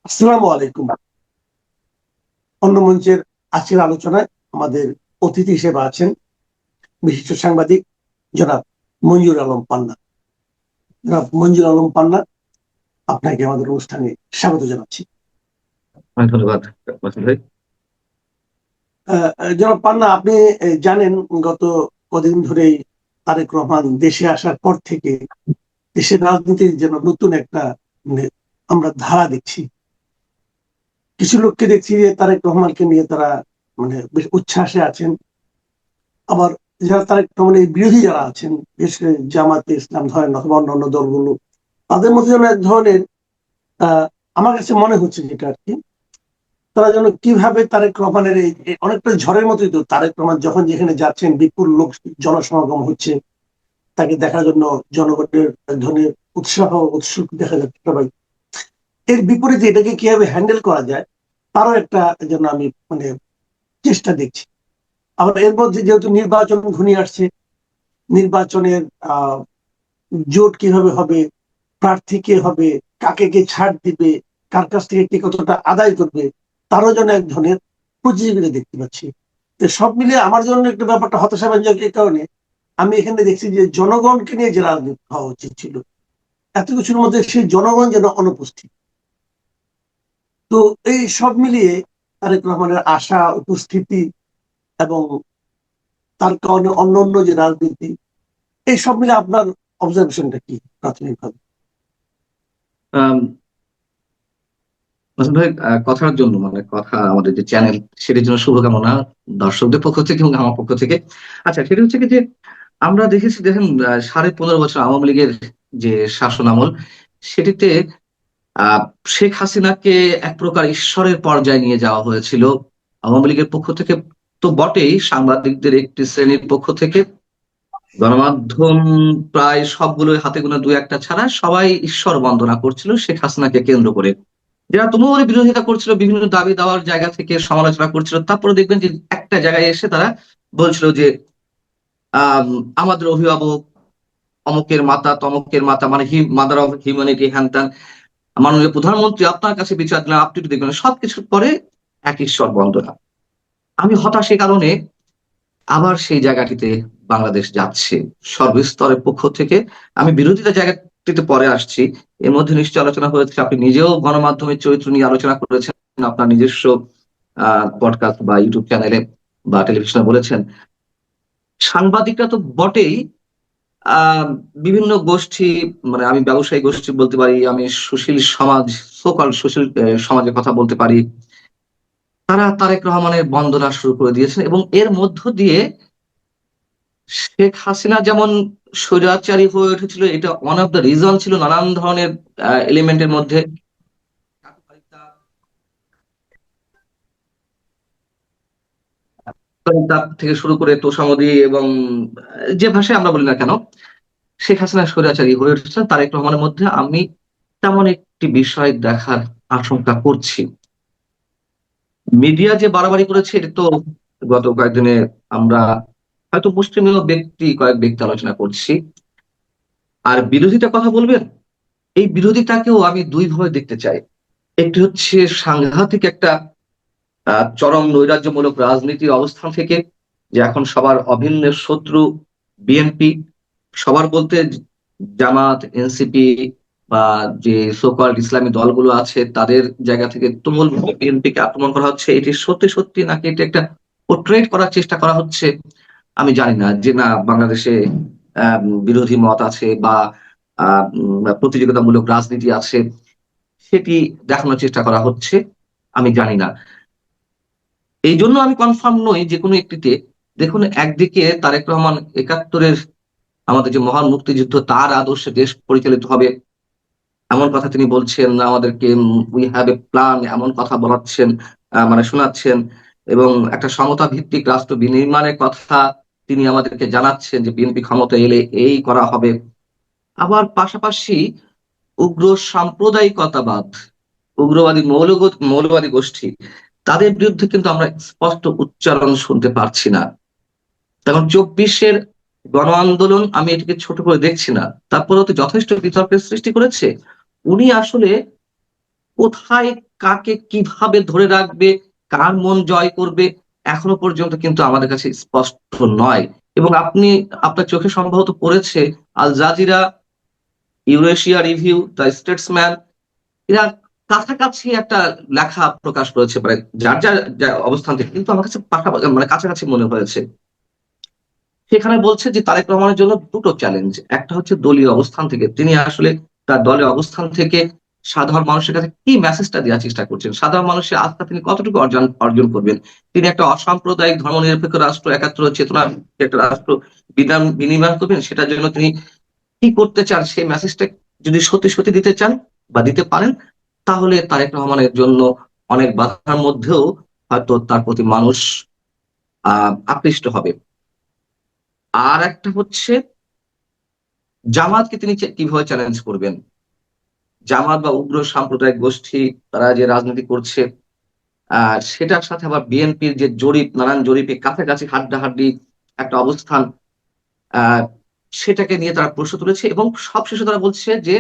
আসসালামু আলাইকুম। অন্য মঞ্চের আজকের আলোচনায় আমাদের অতিথি হিসেবে আছেন বিশিষ্ট সাংবাদিক জনাব মঞ্জুর আলম পান্না। জনাব মঞ্জুর আলম পান্না, আপনাকে আমাদের অনুষ্ঠানে স্বাগত জানাচ্ছি। অনেক ধন্যবাদ মাসুদ ভাই। জনাব পান্না, আপনি জানেন গত কদিন ধরেই তারেক রহমান দেশে আসার পর থেকে দেশের রাজনীতির যেন নতুন একটা মানে আমরা ধারা দেখছি। কিছু লোককে দেখছি যে তারেক রহমানকে নিয়ে তারা বেশ উচ্ছ্বাসে আছেন। আবার যারা তারেক রহমানের বিরোধী যারা আছেন, বিশেষ করে জামাতে ইসলাম ধরেন অথবা অন্যান্য দলগুলো, তাদের মধ্যে যেন এক ধরনের আমার কাছে মনে হচ্ছে যেটা আর কি, তারা যেন কিভাবে তারেক রহমানের এই অনেকটা ঝড়ের মতোই, তো তারেক রহমান যখন যেখানে যাচ্ছেন বিপুল লোক জনসমাগম হচ্ছে, তাকে দেখার জন্য জনগণের এক ধরনের উৎসাহ উৎসুক দেখা যাচ্ছে সবাই। এর বিপরীতে এটাকে কিভাবে হ্যান্ডেল করা যায় তারও একটা যেন আমি চেষ্টা দেখছি। আবার এর মধ্যে যেহেতু নির্বাচন ঘনিয়ে আসছে, নির্বাচনের আহ জোট কিভাবে হবে, প্রার্থী কে হবে, কাকে কে ছাড় দিবে, কার কাছ থেকে কে কতটা আদায় করবে, তারও যেন এক ধরনের প্রতিযোগিতা দেখতে পাচ্ছি। তো সব মিলিয়ে আমার জন্য একটু ব্যাপারটা হতাশাব্যঞ্জক এই কারণে, আমি এখানে দেখছি যে জনগণকে নিয়ে যে রাজনীতি হওয়া উচিত ছিল, এত কিছুর মধ্যে সেই জনগণ যেন অনুপস্থিত। তো এই সব মিলিয়ে তারেক রহমানের আশা উপস্থিতি এবং তার কারণে অন্যান্য যে রাজনীতি, এই সব মিলে আপনার অবজারভেশনটা কি প্রাথমিকভাবে? আম, মাসুদ ভাই, কথার জন্য কথা আমাদের যে চ্যানেল, সেটার জন্য শুভকামনা দর্শকদের পক্ষ থেকে এবং আমার পক্ষ থেকে। আচ্ছা, সেটা হচ্ছে কি যে আমরা দেখেছি, দেখেন, 15.5 বছর আওয়ামী লীগের যে শাসন আমল, সেটিতে আহ শেখ হাসিনাকে এক প্রকার ঈশ্বরের পর্যায়ে নিয়ে যাওয়া হয়েছিল আওয়ামী লীগের পক্ষ থেকে। তো বটেই, সাংবাদিকদের একটি শ্রেণীর পক্ষ থেকে, গণমাধ্যম প্রায় সবগুলোই, হাতে গোনা দু একটা ছাড়া সবাই ঈশ্বর বন্দনা করছিল শেখ হাসিনাকে কেন্দ্র করে। যারা তুমুল বিরোধিতা করছিল, বিভিন্ন দাবি দেওয়ার জায়গা থেকে সমালোচনা করছিল, তারপরে দেখবেন যে একটা জায়গায় এসে তারা বলছিল যে আহ আমাদের অভিভাবক অমুকের মাতা তমকের মাতা, মানে মাদার অফ হিউম্যানিটি, হ্যান ত্যান, মাননীয় প্রধানমন্ত্রী আপনার কাছে বিচার দিলাম, আপনি একটু দেখবেন, সবকিছুর পরে এক ঈশ্বর বন্দনা। আমি হতাশ এই কারণে, আবার সেই জায়গাটিতে বাংলাদেশ যাচ্ছে সর্বস্তরের পক্ষ থেকে। আমি বিরোধিতা জায়গাটিতে পরে আসছি, এর মধ্যে নিশ্চয় আলোচনা হয়েছে, আপনি নিজেও গণমাধ্যমের চরিত্র নিয়ে আলোচনা করেছেন আপনার নিজস্ব পডকাস্ট বা ইউটিউব চ্যানেলে বা টেলিভিশনে বলেছেন। সাংবাদিকরা তো বটেই, আহ বিভিন্ন গোষ্ঠী, মানে আমি ব্যবসায়ী গোষ্ঠী বলতে পারি, আমি সুশীল সমাজ, সোকল সুশীল সমাজের কথা বলতে পারি, তারা তারেক রহমানের বন্দনা শুরু করে দিয়েছেন। এবং এর মধ্য দিয়ে শেখ হাসিনা যেমন স্বৈরাচারী হয়ে উঠেছিল, এটা ওয়ান অফ দ্য রিজন ছিল, নানান ধরনের এলিমেন্টের মধ্যে তার থেকে শুরু করে তোষামোদী এবং যে ভাষায় আমরা বলি না কেন, শেখ হাসিনা স্বৈরাচারী হয়ে উঠেছিলেন তারেক রহমানের মধ্যে। আমি তেমন একটি বিষয় দেখার আশঙ্কা করছি। মিডিয়া যে বাড়াবাড়ি করেছে, এটা তো গত কয়েকদিনে আমরা হয়তো মুষ্টিমেয় কয়েক ব্যক্তি আলোচনা করছি। আর বিরোধিতা কথা বলবেন, এই বিরোধিতাকেও আমি দুই ভাবে দেখতে চাই। একটি হচ্ছে সাংঘাতিক একটা চরম নৈরাজ্যমূলক রাজনীতির অবস্থান থেকে, যে এখন সবার অভিন্ন শত্রু বিএনপি, সবার বলতে জামাত, এনসিপি বা যে সোকল্ড ইসলামী দলগুলো আছে, তাদের জায়গা থেকে তুমুল বিএনপি কে আক্রমণ করা হচ্ছে। এটি সত্যি সত্যি নাকি এটা একটা পোর্ট্রেট করার চেষ্টা করা হচ্ছে, আমি জানি না। যে না, বাংলাদেশে বিরোধী মত আছে বা প্রতিযোগিতামূলক রাজনীতি আছে, সেটি দেখানোর চেষ্টা করা হচ্ছে, আমি জানি না। এই জন্য আমি কনফার্ম নই যে কোনো একটিতে। দেখুন, একদিকে তারেক রহমান 71-এর আমাদের যে মহান মুক্তিযুদ্ধ, তার আদর্শে দেশ পরিচালিত হবে এমন কথা তিনি বলছেন, আমাদেরকে উই হ্যাভ এ প্ল্যান এমন কথা বলাচ্ছেন, মানে শোনাচ্ছেন। এবং একটা সমতা ভিত্তিক রাষ্ট্র বিনির্মাণের কথা তিনি আমাদেরকে জানাচ্ছেন যে বিএনপি ক্ষমতা এলে এই করা হবে। আবার পাশাপাশি উগ্র সাম্প্রদায়িকতাবাদ, উগ্রবাদী মৌলবাদী গোষ্ঠী, তাদের বিরুদ্ধে কিন্তু আমরা স্পষ্ট উচ্চারণ শুনতে পারছি না। তখন 24-এর গণ আন্দোলন, আমি এটাকে ছোট করে দেখছি না, তারপরেও তো যথেষ্ট বিতর্কের সৃষ্টি করেছে। উনি আসলে কোথায় কাকে কিভাবে ধরে রাখবে, কার মন জয় করবে, এখনো পর্যন্ত কিন্তু আমাদের কাছে স্পষ্ট নয়। এবং আপনি আপনার চোখে সম্ভবত পড়েছে Al Jazeera, Eurasia Review, the Statesman, এরা কাছাকাছি একটা লেখা প্রকাশ করেছে, মানে যার যার অবস্থান থেকে, কিন্তু আমার কাছে পাশাপাশি মানে কাছাকাছি মনে হয়েছে। সেখানে বলছে যে তারেক রহমানের জন্য দুটো চ্যালেঞ্জ। একটা হচ্ছে দলীয় অবস্থান থেকে, তিনি আসলে তার দলের অবস্থান থেকে সাধারণ মানুষের কাছে কি মেসেজটা দেওয়ার চেষ্টা করছেন, সাধারণ মানুষের আস্থা তিনি কতটুকু অর্জন অর্জন করবেন। তিনি একটা অসাম্প্রদায়িক ধর্মনিরপেক্ষ রাষ্ট্র, একাত্তর চেতনার একটা রাষ্ট্র বিধান বিনির্মাণ করবেন, সেটার জন্য তিনি কি করতে চান, সেই মেসেজটা যদি সত্যি সত্যি দিতে চান বা দিতে পারেন, তাহলে তারেক রহমানের জন্য অনেক বাধার মধ্যেও হয়তো তার প্রতি মানুষ আকৃষ্ট হবে। আর একটা হচ্ছে জামাতকে তিনি কিভাবে চ্যালেঞ্জ করবেন। জামাত বা উগ্র সাম্প্রদায়িক গোষ্ঠী তারা যে রাজনীতি করছে, সেটার সাথে আবার বিএনপির যে জরিপ, নানান জরিপে কাছাকাছি হাড্ডাহাড্ডি একটা অবস্থান, আহ সেটাকে নিয়ে তারা প্রশ্ন তুলেছে। এবং সবশেষে তারা বলছে যে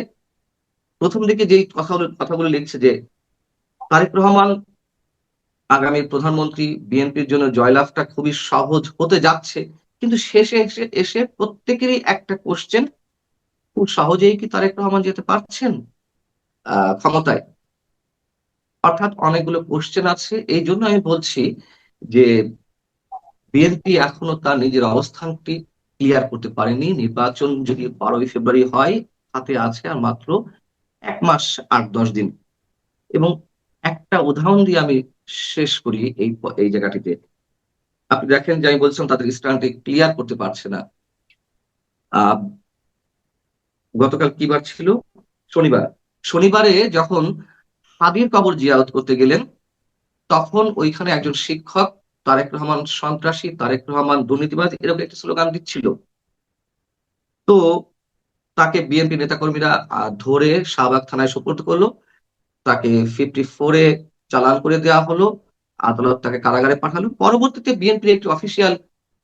প্রথম দিকে যে কথাগুলো লিখছে যে তারেক রহমান আগামী প্রধানমন্ত্রী, বিএনপির জন্য জয়লাভটা খুবই সহজ হতে যাচ্ছে, কিন্তু শেষে এসে এসে প্রত্যেকেরই একটা কোশ্চেন, খুব সহজেই কি তারেক রহমান যেতে পারছেন ক্ষমতায়। অর্থাৎ অনেকগুলো কোশ্চেন আছে। এই জন্য আমি বলছি যে বিএনপি এখনো তার নিজের অবস্থানটি ক্লিয়ার করতে পারেনি। নির্বাচন যদি 12ই ফেব্রুয়ারি হয়, হাতে আছে আর মাত্র 1 মাস 8-10 দিন। এবং একটা উদাহরণ দিয়ে আমি শেষ করি এই এই জায়গাটিতে। আপনি দেখেন যে আমি বলছিলাম তাদের স্ট্যান্ডটি ক্লিয়ার করতে পারছে না। আহ গতকাল কি বার ছিল? শনিবার। শনিবারে যখন হাদির কবর জিয়ারত করতে গেলেন, তখন ওইখানে একজন শিক্ষক তারেক রহমান সন্ত্রাসী, তারেক রহমান দুর্নীতিবাজ, এরকম একটা স্লোগান দিচ্ছিল। তো তাকে বিএনপি নেতাকর্মীরা ধরে শাহবাগ থানায় সোপর্দ করলো। তাকে 54-এ চালান করে দেওয়া হলো। আদালত তাকে কারাগারে পাঠালো। পরবর্তীতে বিএনপির একটি অফিসিয়াল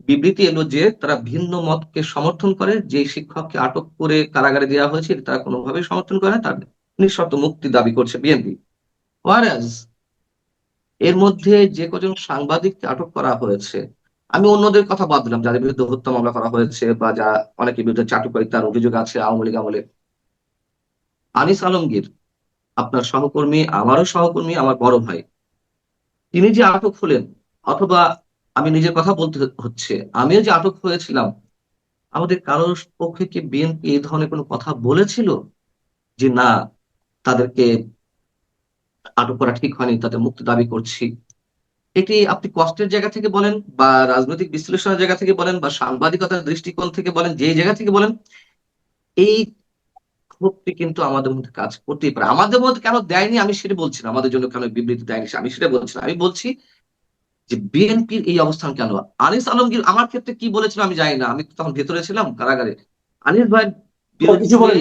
বিবৃতি এলো যে তারা ভিন্ন মতকে সমর্থন করে, যে শিক্ষককে আটক করে কারাগারে দেওয়া হয়েছে এটা তারা কোনোভাবেই সমর্থন করে না, তার নিঃশর্ত মুক্তি দাবি করছে বিএনপি। ওয়ারাজ এর মধ্যে যে কজন সাংবাদিককে আটক করা হয়েছে, আমি অন্যদের কথা বাদ দিলাম যাদের বিরুদ্ধে হত্যা মামলা করা হয়েছে বা যা অনেকের বিরুদ্ধে চাটুকারিতার অভিযোগ আছে আওয়ামী লীগ আমলে, আনিস আলমগীর আপনার সহকর্মী, আমারও সহকর্মী, আমার বড় ভাই, তিনি যে আটক হলেন, অথবা আমি নিজের কথা বলতে হচ্ছে, আমিও যে আটক হয়েছিলাম, আমাদের কারোর পক্ষে কি বিএনপি এই ধরনের কোনো কথা বলেছিল যে না, তাদেরকে আটক করা ঠিক হয়নি, তাদের মুক্তি দাবি করছি? এটি আপনি কষ্টের জায়গা থেকে বলেন বা রাজনৈতিক বিশ্লেষণের জায়গা থেকে বলেন বা সাংবাদিকতার দৃষ্টিকোণ থেকে বলেন, যে জায়গা থেকে বলেন, এই ক্ষোভটি কিন্তু আমাদের মধ্যে কাজ করতেই পারে। আমাদের মধ্যে কেন দেয়নি আমি সেটা বলছি না, আমাদের জন্য কেন বিবৃতি দেয়নি আমি সেটা বলছি না। আমি বলছি যে বিএনপির এই অবস্থান কেন। আনিস আলমগীর আমার ক্ষেত্রে কি বলেছিল আমি জানি না, আমি তো তখন ভেতরে ছিলাম কারাগারে। আনিস ভাইয়ের কিছু বিরুদ্ধে, বলেন?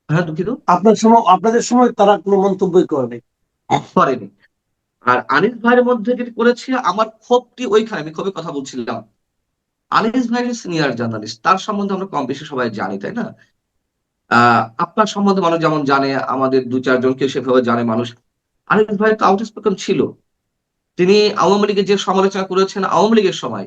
হ্যাঁ দুঃখিত, আপনাদের সময় তারা কোনো মন্তব্যই করেনি? করেনি। আর আনিস ভাইয়ের মধ্যে যেটি করেছে, আমার ক্ষোভটি ওইখানে, আমি ক্ষোভের কথা বলছিলাম। আনিস ভাই সিনিয়র জার্নালিস্ট, তার সম্বন্ধে আমরা কম বেশি সবাই জানি, তাই না? আপনার সম্বন্ধে মানুষ যেমন জানে, আমাদের 2-4 জনকে সেভাবে জানে মানুষ। আনিস ভাই তো আউটস্পোকেন ছিল। তিনি আওয়ামী লীগের যে সমালোচনা করেছেন আওয়ামী লীগের সময়,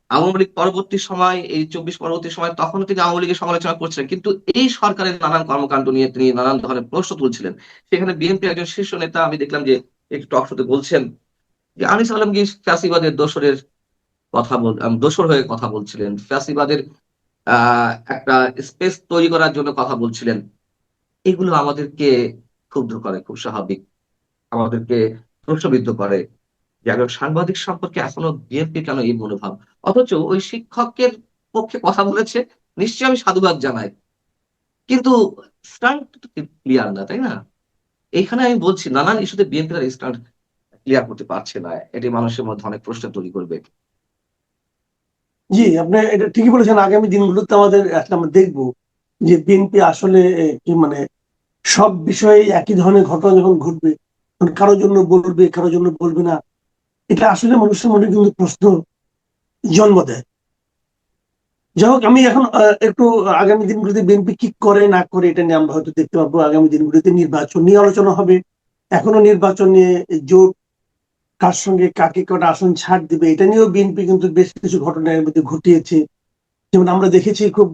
আওয়ামী লীগ পরবর্তী সময়, এই 24 পরবর্তী সময়, তখন তিনি আওয়ামী লীগের সমালোচনা করছিলেন, কিন্তু এই সরকারের নানান কর্মকাণ্ড নিয়ে তিনি নানান ধরনের প্রশ্ন তুলছিলেন। সেখানে বিএনপি একজন শীর্ষ নেতা, আমি দেখলাম যে একটু টক শোতে বলছেন যে আনিস আলমগীর ফ্যাসিবাদের দোসর হয়ে কথা বলছিলেন, ফ্যাসিবাদের একটা স্পেস তৈরি করার জন্য কথা বলছিলেন। এগুলো আমাদেরকে ক্ষুব্ধ করে, খুব স্বাভাবিক, আমাদেরকে প্রশ্নবিদ্ধ করে যে একজন সাংবাদিক সম্পর্কে এখনো বিএনপি কেন এই মনোভাব। অথচ ওই শিক্ষকের পক্ষে কথা বলেছে, নিশ্চয়ই আমি সাধুবাদ জানাই, কিন্তু স্ট্যান্ড ক্লিয়ার না, তাই না? এইখানে আমি বলছি নানান ইস্যুতে বিএনপি তার স্ট্যান্ড ক্লিয়ার করতে পারছে না, এটি মানুষের মধ্যে অনেক প্রশ্ন তৈরি করবে। জি, আপনি এটা ঠিকই বলেছেন। আগামী দিনগুলোতে আমাদের আসলে আমরা দেখবো যে বিএনপি আসলে কি মানে সব বিষয়ে একই ধরনের ঘটনা যখন ঘটবে, তখন কারোর জন্য বলবে, কারোর জন্য বলবে না, এটা আসলে মানুষের মনে কিন্তু প্রশ্ন জন্ম দেয়। যাই হোক, আমি এখন একটু আগামী দিনগুলিতে বিএনপি কি করে না করে এটা নিয়ে আমরা হয়তো দেখতে পাবো। আগামী দিনগুলিতে নির্বাচন নিয়ে আলোচনা হবে। এখনো নির্বাচন নিয়ে জোট কার সঙ্গে কাকে কটা আসন ছাড় দিবে এটা নিয়েও বিএনপি কিন্তু বেশ কিছু ঘটনা এর মধ্যে ঘটিয়েছে। যেমন আমরা দেখেছি খুব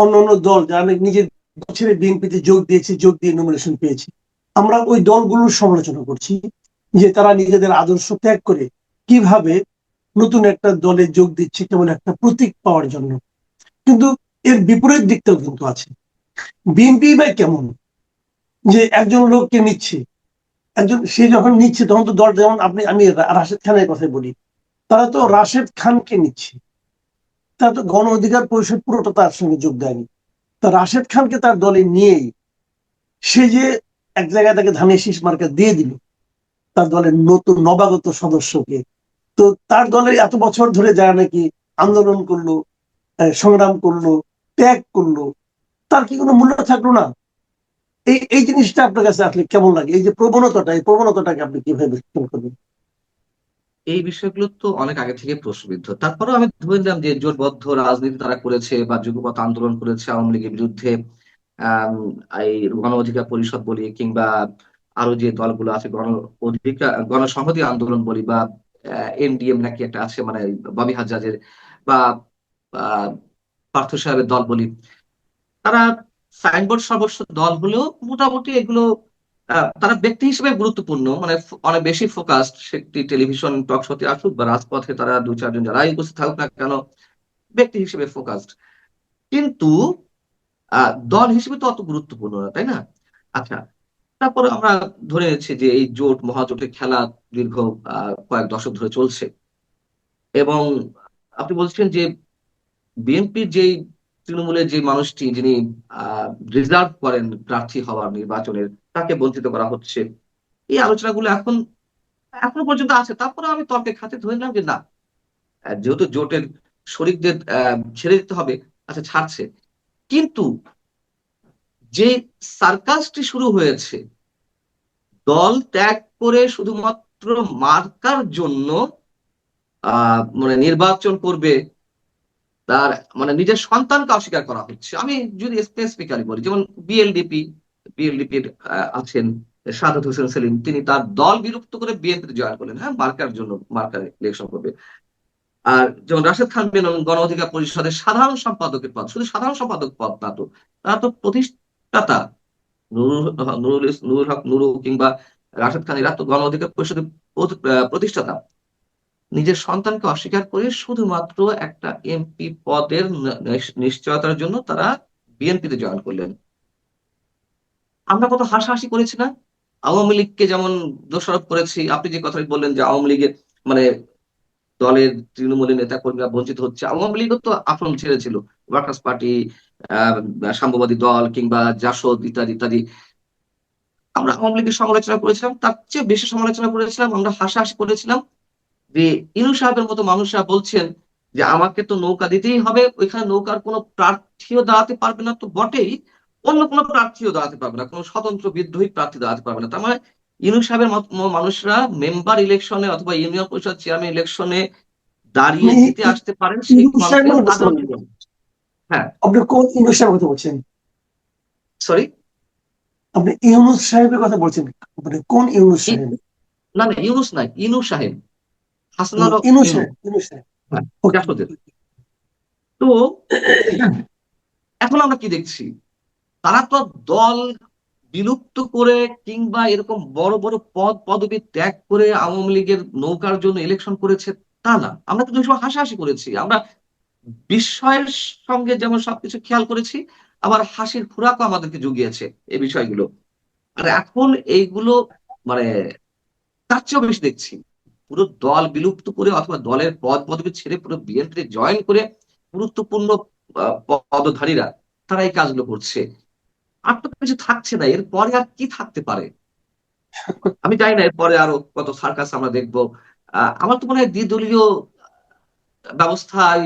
অন্য অন্য দল যারা নিজের দল ছেড়ে বিএনপিতে যোগ দিয়েছে, যোগ দিয়ে নমিনেশন পেয়েছে। আমরা ওই দলগুলোর সমালোচনা করছি যে তারা নিজেদের আদর্শ ত্যাগ করে কিভাবে নতুন একটা দলে যোগ দিচ্ছে কেবল একটা প্রতীক পাওয়ার জন্য। কিন্তু এর বিপরীত দিকটাও কিন্তু আছে। বিএনপি বা কেমন, যে একজন লোককে নিচ্ছে, একজন সে যখন নিচ্ছে তখন তো দল, যেমন আমি রাশেদ খানের কথা বলি, তারা তো রাশেদ খানকে নিচ্ছে, তারা তো গণ অধিকার পরিষদ পুরোটা তার সঙ্গে যোগ দেয়নি। তা রাশেদ খানকে তার দলে নিয়েই সে যে এক জায়গায় তাকে ধানের শীষ মার্কা দিয়ে দিল তার দলের নতুন নবাগত সদস্যকে। তো তার দলে এত বছর ধরে যারা নাকি আন্দোলন করলো, সংগ্রাম করলো, ত্যাগ করলো, তার কি কোনো মূল্য থাকলো না? এই এই জিনিসটা আপনার কাছে আসলে কেমন লাগে? এই যে প্রবণতাটা, এই প্রবণতাটাকে আপনি কিভাবে বিশ্লেষণ করবেন? এই বিষয়গুলো তো অনেক আগে থেকে প্রশ্নবিদ্ধ। তারপরেও আমি ধরে নিলাম যে জোটবদ্ধ রাজনীতি তারা করেছে বা যুগপৎ আন্দোলন করেছে আওয়ামী লীগের বিরুদ্ধে। আম, এই গণ অধিকার পরিষদ বলি কিংবা আরো যে দলগুলো আছে গণসংহতি আন্দোলন বলি বা এনডিএম নাকি একটা আছে, মানে ববি হাজ্জাজের বা আহ, পার্থ সাহেবের দল বলি, তারা সাইনবোর্ড সদস্য দল হলেও মোটামুটি এগুলো তারা ব্যক্তি হিসেবে গুরুত্বপূর্ণ, মানে অনেক বেশি ফোকাসড। সেটি টেলিভিশন টক শোতে আসুক বা রাজপথে তারা দু চারজন যারাই উপস্থিত থাকুক না কেন, ব্যক্তি হিসেবে ফোকাসড। কিন্তু দল হিসেবে তো অত গুরুত্বপূর্ণ না, তাই না? আচ্ছা, তারপরে আমরা ধরে নিচ্ছি যে এই জোট মহাজোটের খেলা দীর্ঘ কয়েক দশক ধরে চলছে। এবং আপনি বলছেন যে বিএনপির যেই তৃণমূলের যে মানুষটি যিনি রিজার্ভ করেন প্রার্থী হওয়ার নির্বাচনের, তাকে বঞ্চিত করা হচ্ছে, এই আলোচনাগুলো এখনো পর্যন্ত আছে। তারপরে আমি তর্কের খাতে ধরে নিলাম যে না, যেহেতু জোটের শরিকদের ছেড়ে দিতে হবে, আচ্ছা ছাড়ছে। কিন্তু যে সার্কাসটি শুরু হয়েছে, দল ত্যাগ করে শুধুমাত্র মার্কার জন্য মানে নির্বাচন করবে, তার মানে নিজের সন্তানকে অস্বীকার করা হচ্ছে। আমি যদি স্পেসিফিক্যালি বলি, যেমন বিএলডিপির আছেন সাদত হোসেন সেলিম, তিনি তার দল বিলুপ্ত করে বিএনপিতে জয়েন করলেন, হ্যাঁ, মার্কার জন্য, মার্কার ইলেকশন করবে। আর যেমন রাশেদ খান মেনন গণ অধিকার পরিষদের সাধারণ সম্পাদকের পদ, শুধু সাধারণ সম্পাদক পদ না তো, তারা তো প্রতিষ্ঠাতা নুরুল হক নুরু কিংবা রাশেদ খান, এরা তো গণ অধিকার পরিষদের প্রতিষ্ঠাতা। নিজের সন্তানকে অস্বীকার করে শুধুমাত্র একটা এমপি পদের নিশ্চয়তার জন্য তারা বিএনপিতে জয়েন করলেন। আমরা কত হাসাহাসি করেছি না? আওয়ামী লীগকে যেমন দোষারোপ করেছি, আপনি যে কথাটি বললেন যে আওয়ামী লীগের মানে দলের তৃণমূলের নেতা কর্মীরা বঞ্চিত হচ্ছে, আওয়ামী লীগও তো আসন ছেড়েছিল, ওয়ার্কার্স পার্টি, আহ সাম্যবাদী দল কিংবা জাসদ ইত্যাদি ইত্যাদি। আমরা আওয়ামী লীগের সমালোচনা করেছিলাম, তার চেয়ে বেশি সমালোচনা করেছিলাম, আমরা হাসাহাসি করেছিলাম যে ইনু সাহেবের মতো মানুষরা বলছেন যে আমাকে তো নৌকা দিতেই হবে, ওইখানে নৌকার কোনো প্রার্থীও দাঁড়াতে পারবে না তো বটেই, অন্য কোনো প্রার্থীও দাঁড়াতে পারবে না, কোনো স্বতন্ত্র বিদ্রোহী প্রার্থী দাঁড়াতে পারবে না। তার মানে ইনু সাহেবের মতো মানুষরা মেম্বার ইলেকশনে অথবা ইউনিয়ন পরিষদ চেয়ারম্যান ইলেকশনে দাঁড়িয়ে আপনি জিতে আসতে পারেন, সেই ইউনূস মানুষকে সাহেবের কথা বুঝতে তাদের পারলেন? অংশগ্রহণ। হ্যাঁ। আপনি কোন ইউনূস সাহেবের কথা বলছেন? সরি, আপনি ইউনূস সাহেবের কথা বলছেন? মানে কোন ইউনূস সাহেব? না না, ইউনুস নাই, ইনু সাহেব, হাসানুল হক ইউনূস ইনু। সাহেব, ইউনূস সাহেব। হ্যাঁ, ওকে। জাসদের। তো এখন আমরা কি দেখছি, তারা তো দল বিলুপ্ত করে কিংবা এরকম বড় বড় পদ পদবি ত্যাগ করে আওয়ামী লীগের নৌকার জন্য ইলেকশন করেছে তা না। আমরা কিন্তু ওই সময় হাসাহাসি করেছি, আমরা বিস্ময়ের সঙ্গে যেমন সবকিছু খেয়াল করেছি, আবার হাসির খোরাকও আমাদেরকে জুগিয়েছে এই বিষয়গুলো। আর এখন এইগুলো মানে তার চেয়েও বেশি দেখছি, পুরো দল বিলুপ্ত করে অথবা দলের পদ পদবি ছেড়ে পুরো বিএনপিতে জয়েন করে গুরুত্বপূর্ণ পদধারীরা তারা এই কাজগুলো করছে। আর তো কিছু থাকছে না, এরপরে আর কি থাকতে পারে? আমি জানি না এরপরে আরো কত সার্কাস আমরা দেখবো। আমার তো মনে হয় দ্বিদলীয় ব্যবস্থায়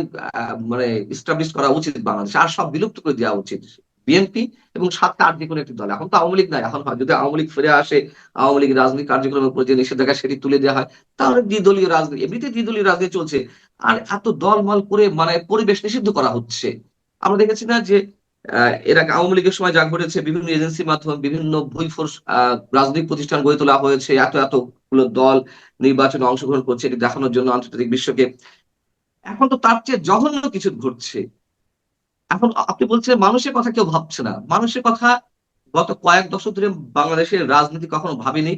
মানে ইস্টাবলিশ করা উচিত বাংলাদেশে, আর সব বিলুপ্ত করে দেওয়া উচিত। বিএনপি এবং 7টা 8 যে কোনো একটি দল, এখন তো আওয়ামী লীগ নাই, এখন হয় যদি আওয়ামী লীগ ফিরে আসে, আওয়ামী লীগ রাজনৈতিক কার্যক্রমের উপর যে নিষেধাজ্ঞা সেটি তুলে দেওয়া হয়, তাহলে দ্বিদলীয় রাজনীতি, এমনিতে দ্বিদলীয় রাজনীতি চলছে। আর এত দলমল করে মানে পরিবেশ নিষিদ্ধ করা হচ্ছে। আমরা দেখেছি না যে এর আগে আওয়ামী লীগের সময় যা ঘটেছে, বিভিন্ন এজেন্সির মাধ্যমে বিভিন্ন ভুইফোর্স রাজনৈতিক প্রতিষ্ঠান গড়ে তোলা হয়েছে, এতগুলো দল নির্বাচনে অংশগ্রহণ করছে এটি দেখানোর জন্য আন্তর্জাতিক বিশ্বকে। এখন তো তার চেয়ে জঘন্য কিছু ঘটছে। এখন আপনি বলছেন মানুষের কথা কেউ ভাবছে না। মানুষের কথা গত কয়েক দশক ধরে বাংলাদেশের রাজনীতি কখনো ভাবেনি।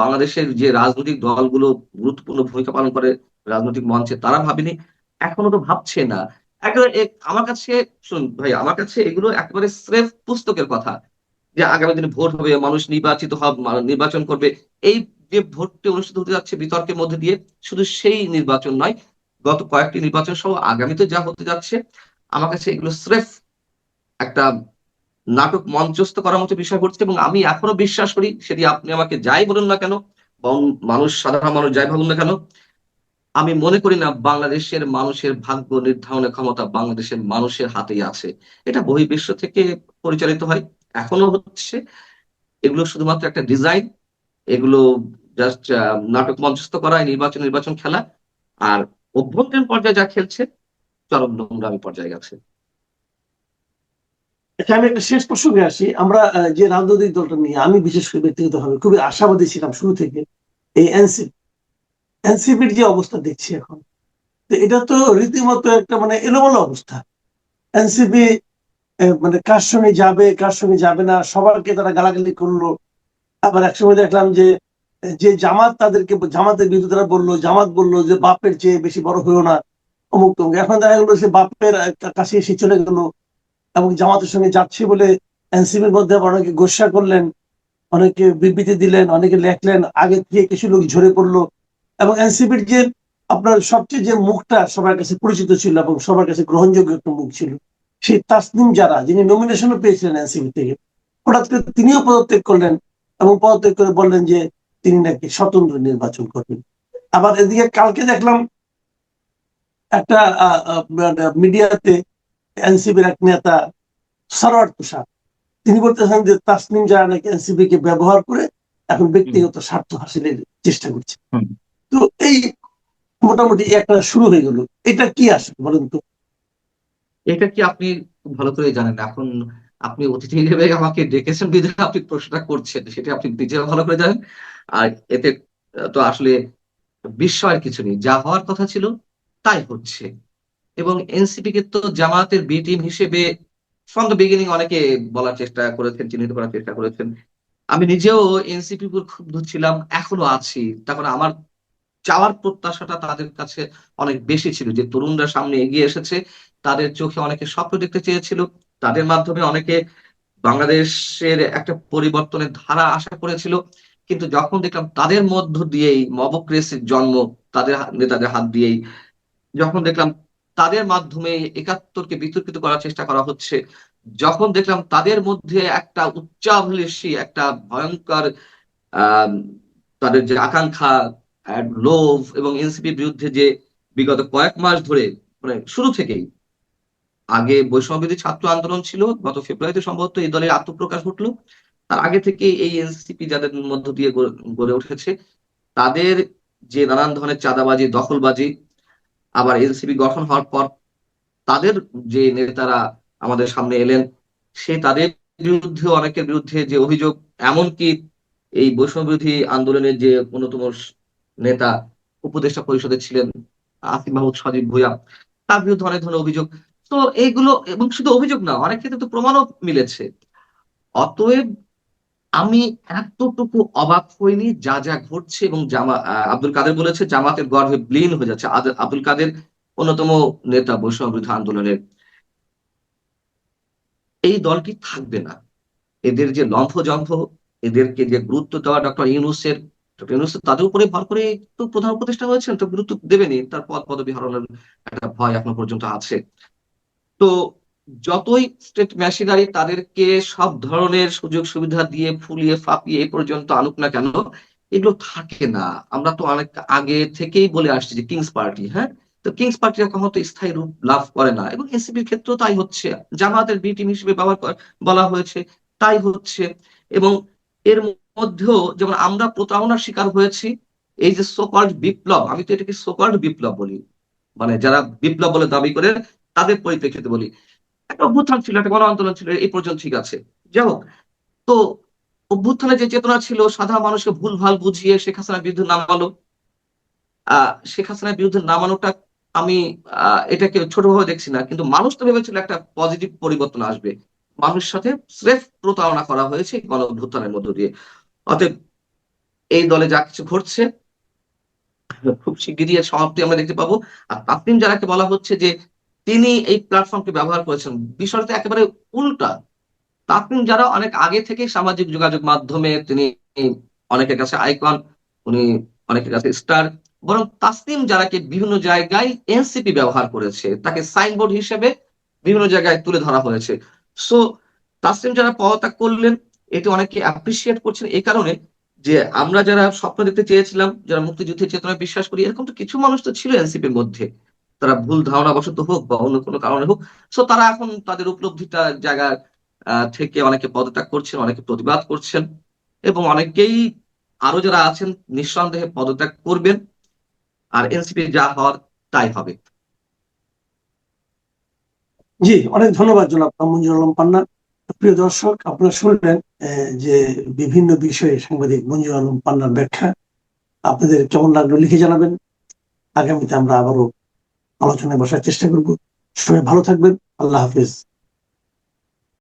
বাংলাদেশের যে রাজনৈতিক দলগুলো গুরুত্বপূর্ণ ভূমিকা পালন করে রাজনৈতিক মঞ্চে, তারা ভাবেনি, এখনো তো ভাবছে না। একেবারে আমার কাছে, শুন ভাই, আমার কাছে এগুলো একেবারে স্রেফ পুস্তকের কথা, যে আগামী দিনে ভোট হবে, মানুষ নির্বাচিত হবে, নির্বাচন করবে। এই যে ভোটটি অনুষ্ঠিত হতে যাচ্ছে বিতর্কের মধ্যে দিয়ে, শুধু সেই নির্বাচন নয়, গত কয়েকটি নির্বাচন সহ আগামীতে যা হতে যাচ্ছে, আমার কাছে এগুলো স্রেফ একটা নাটক মঞ্চস্থ করার মতো বিষয় ঘটছে। এবং আমি এখনো বিশ্বাস করি, সেটি আপনি আমাকে যাই বলুন না কেন, এবং সাধারণ মানুষ যাই ভাবুন না কেন, আমি মনে করি না বাংলাদেশের মানুষের ভাগ্য নির্ধারণের ক্ষমতা বাংলাদেশের মানুষের হাতেই আছে। এটা বহির্বিশ্ব থেকে পরিচালিত হয়, এখনো হচ্ছে। এগুলো শুধুমাত্র একটা ডিজাইন, এগুলো জাস্ট নাটক মঞ্চস্থ করা, নির্বাচন নির্বাচন খেলা। আর অভ্যন্তরীণ পর্যায়ে যা খেলছে, চরম নোংরামি পর্যায়ে গেছে। আচ্ছা, আমি একটা শেষ প্রসঙ্গে আসি। আমরা যে রাজনৈতিক দলটা নিয়ে আমি বিশেষ করে ব্যক্তিগতভাবে খুবই আশাবাদী ছিলাম শুরু থেকে, এই এনসিপির যে অবস্থা দেখছি এখন, তো এটা তো রীতিমতো একটা মানে এলোমেলো অবস্থা। এনসিপি মানে কার সঙ্গে যাবে কার সঙ্গে যাবে না সবারকে তারা গালাগালি করলো। আবার একসময় দেখলাম যে যে জামাত তাদেরকে, জামাতের বিরুদ্ধে তারা বললো, জামাত বললো যে বাপের চেয়ে বেশি বড় হইও না, অমুক তমুক। এখন দেখা গেলো সে বাপের কাছে এসে চলে গেল এবং জামাতের সঙ্গে যাচ্ছে বলে এনসিপির মধ্যে আবার অনেকে গোসা করলেন, অনেকে বিবৃতি দিলেন, অনেকে লেখলেন, আগে থেকে কিছু লোক ঝরে পড়লো। এবং এনসিপির যে আপনার সবচেয়ে যে মুখটা সবার কাছে পরিচিত ছিল এবং সবার কাছে গ্রহণযোগ্য একটা মুখ ছিল, সেই তাসনিম যারা, যিনি নমিনেশনও পেয়েছিলেন এনসিপি থেকে, হঠাৎ করে তিনিও পদত্যাগ করলেন এবং পদত্যাগ করে বললেন যে তিনি নাকি স্বতন্ত্র নির্বাচন করবেন। আবার এদিকে কালকে দেখলাম একটা মিডিয়াতে এনসিপির এক নেতা সরোয়ার তুষার, তিনি বলতেছেন যে তাসনিম যারা নাকি এনসিপি কে ব্যবহার করে এখন ব্যক্তিগত স্বার্থ হাসিলের চেষ্টা করছে। তো এই মোটামুটি একটা শুরু হয়ে গেল। এটা কি আসলে বলেন তো? এটা কি আপনি খুব ভালো করে জানেন? এখন আপনি অতিথি হিসেবে আমাকে ডেকেছেন বিধায় আপনি প্রশ্নটা করছেন, সেটা আপনি নিজেও ভালো করে জানেন। আর এতে তো আসলে বিস্ময়ের কিছু নেই, যা হওয়ার কথা ছিল তাই হচ্ছে। এবং এনসিপি কে তো জামায়াতের বি টিম হিসেবে ফ্রম দ্য বিগিনিং অনেকে বলার চেষ্টা করেছেন, চিহ্নিত করার চেষ্টা করেছেন। আমি নিজেও এনসিপি উপর ক্ষুব্ধ ছিলাম, এখনো আছি। তখন আমার চাওয়ার প্রত্যাশাটা তাদের কাছে অনেক বেশি ছিল, যে তরুণরা সামনে এগিয়ে এসেছে, তাদের চোখে অনেকে স্বপ্ন দেখতে চেয়েছিল, তাদের মাধ্যমে অনেকে বাংলাদেশের একটা পরিবর্তনের ধারা আশা করেছিল। কিন্তু যখন দেখলাম তাদের মধ্য দিয়েই মবক্রেসির জন্ম, তাদের নেতাদের হাত দিয়েই, যখন দেখলাম তাদের মাধ্যমে একাত্তরকে বিতর্কিত করার চেষ্টা করা হচ্ছে, যখন দেখলাম তাদের মধ্যে একটা উচ্চাভিলাষী, একটা ভয়ঙ্কর আহ তাদের যে আকাঙ্ক্ষা, লোভ, এবং এনসিপির বিরুদ্ধে যে বিগত কয়েক মাস ধরে, মানে শুরু থেকেই, আগে বৈষম্যবিরোধী ছাত্র আন্দোলন ছিল, গত ফেব্রুয়ারিতে সম্ভবত এই দলের আত্মপ্রকাশ ঘটলো। তার আগে থেকে এই এনসিপি যাদের মধ্য দিয়ে গড়ে উঠেছে, তাদের যে নানান ধরনের চাঁদাবাজি, দখলবাজি, আবার এনসিপি গঠন হওয়ার পর তাদের যে নেতারা আমাদের সামনে এলেন, সে তাদের বিরুদ্ধে, অনেকের বিরুদ্ধে যে অভিযোগ, এমনকি এই বৈষম্যবিরোধী আন্দোলনের যে অন্যতম নেতা, উপদেষ্টা পরিষদে ছিলেন আসিফ মাহমুদ সজীব ভুঁইয়া, তার বিরুদ্ধে অনেক ধরনের অভিযোগ। তো এইগুলো, এবং শুধু অভিযোগ না, অনেক ক্ষেত্রে তো প্রমাণও মিলেছে। অতএব আমি এতটুকু অবাক হইনি যা যা ঘটছে। এবং আব্দুল কাদের বলেছে জামাতের গর্ভে ব্লীন হয়ে যাচ্ছে। আব্দুল কাদের অন্যতম নেতা বৈষম্যবিরোধী আন্দোলনের। এই দলটি থাকবে না। এদের যে লম্ফজম্ফ, এদেরকে যে গুরুত্ব দেওয়া ডক্টর ইউনূস তাদের উপরে ভর করে তো প্রধান উপদেষ্টা হয়েছেন, তো গুরুত্ব দেবেনি, তার পদ পদবি হারানোর একটা ভয় এখনো পর্যন্ত আছে। তো যতই স্টেট মেশিনারি তাদেরকে সব ধরনের সুযোগ সুবিধা দিয়ে ফুলিয়ে ফাঁপিয়ে এ পর্যন্ত আনুক না কেন, এগুলো থাকে না। আমরা তো অনেক আগে থেকেই বলে আসছি যে কিংস পার্টি, হ্যাঁ, তো কিংস পার্টি কখনো তো স্থায়ী রূপ লাভ করে না, এবং এনসিপির ক্ষেত্রেও তাই হচ্ছে। জামাতের বি টিম হিসেবে বলা হয়েছে, তাই হচ্ছে। এবং এর মধ্যেও যেমন আমরা প্রতারণার শিকার হয়েছি, এই যে সোকল্ড বিপ্লব, আমি তো এটাকে সোকল্ড বিপ্লব বলি, মানে যারা বিপ্লব বলে দাবি করে তাদের পরিপ্রেক্ষিতে বলি, একটা অভ্যুত্থান ছিল, একটা গণ আন্দোলন ছিল, এই পর্যন্ত ঠিক আছে। যাই হোক, তো অভ্যুত্থানের যে চেতনা ছিল, সাধারণ মানুষকে ভুলভাল বুঝিয়ে শেখ হাসিনার বিরুদ্ধে নামালো। শেখ হাসিনার বিরুদ্ধে নামানোটা আমি এটাকে ছোটভাবে দেখছি না, কিন্তু মানুষ তো ভেবেছিল একটা পজিটিভ পরিবর্তন আসবে। মানুষের সাথে স্রেফ প্রতারণা করা হয়েছে গণ অভ্যুত্থানের মধ্য দিয়ে। অতএব এই দলে যা কিছু ঘটছে খুব শিগগিরই এর সমাপ্তি আমরা দেখতে পাবো। আর তাসনিম জারাকে বলা হচ্ছে যে তিনি এই প্ল্যাটফর্মকে ব্যবহার করেছেন, বিষয়টা তো একেবারে উল্টা। তাসনিম জারা অনেক আগে থেকে সামাজিক যোগাযোগ মাধ্যমে তিনি অনেকের কাছে আইকন, উনি অনেকের কাছে স্টার। বরং তাসনিম জারাকে বিভিন্ন জায়গায় এনসিপি ব্যবহার করেছে, তাকে সাইনবোর্ড হিসেবে বিভিন্ন জায়গায় তুলে ধরা হয়েছে। সো তাসনিম যারা পদত্যাগ করলেন, এটি অনেকে অ্যাপ্রিসিয়েট করছেন এই কারণে যে আমরা যারা স্বপ্ন দেখতে চেয়েছিলাম, যারা মুক্তিযুদ্ধের চেতনায় বিশ্বাস করি, এরকম তো কিছু মানুষ তো ছিল এনসিপির মধ্যে, তারা ভুল ধারণা বশত হোক বা অন্য কোনো কারণে হোক, সো তারা এখন তাদের উপলব্ধিটা জায়গা থেকে অনেকে পদত্যাগ করছেন, অনেকে প্রতিবাদ করছেন, এবং অনেকেই আরো যারা আছেন নিঃসন্দেহে পদত্যাগ করবেন। আর এনসিপি যা হওয়ার তাই হবে। জি, অনেক ধন্যবাদ জনাব মঞ্জুর আলম পান্না। প্রিয় দর্শক, আপনারা শুনলেন যে বিভিন্ন বিষয়ে সাংবাদিক মঞ্জুর আলম পান্নার ব্যাখ্যা। আপনাদের কেমন লাগলো লিখে জানাবেন। আগামীতে আমরা আবারও আলোচনায় বসার চেষ্টা করব। সবাই ভালো থাকবেন। আল্লাহ হাফিজ।